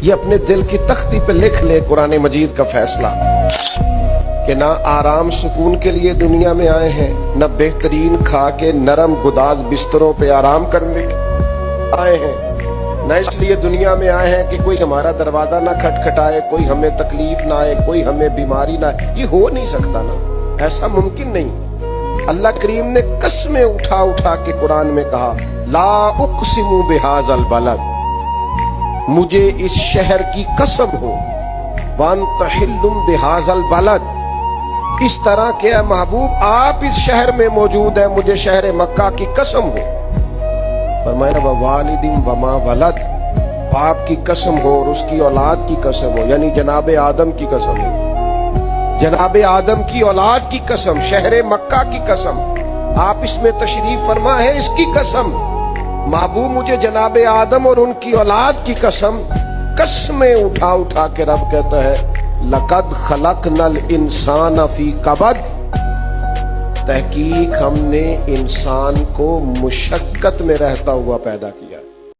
یہ اپنے دل کی تختی پہ لکھ لے قرآن مجید کا فیصلہ کہ نہ آرام سکون کے لیے دنیا میں آئے ہیں، نہ بہترین کھا کے نرم گداز بستروں پہ آرام کرنے آئے ہیں، نہ اس لیے دنیا میں آئے ہیں کہ کوئی ہمارا دروازہ نہ کھٹکھٹائے، کوئی ہمیں تکلیف نہ آئے، کوئی ہمیں بیماری نہ آئے۔ یہ ہو نہیں سکتا نا، ایسا ممکن نہیں۔ اللہ کریم نے قسمیں اٹھا اٹھا کے قرآن میں کہا لا اقسم بہذا البلد، مجھے اس شہر کی قسم ہو، وانت حل بہذا البلد، اس طرح کہ اے محبوب آپ اس شہر میں موجود ہیں، مجھے شہر مکہ کی قسم ہو۔ فرمایا ووالد وما ولد، باپ کی قسم ہو اور اس کی اولاد کی قسم ہو، یعنی جناب آدم کی قسم ہو، جناب آدم کی اولاد کی قسم، شہر مکہ کی قسم، آپ اس میں تشریف فرما ہے، اس کی قسم محبوب مجھے جناب آدم اور ان کی اولاد کی قسم، قسمیں اٹھا اٹھا کے رب کہتا ہے لقد خلقنا الانسان فی کبد، تحقیق ہم نے انسان کو مشقت میں رہتا ہوا پیدا کیا۔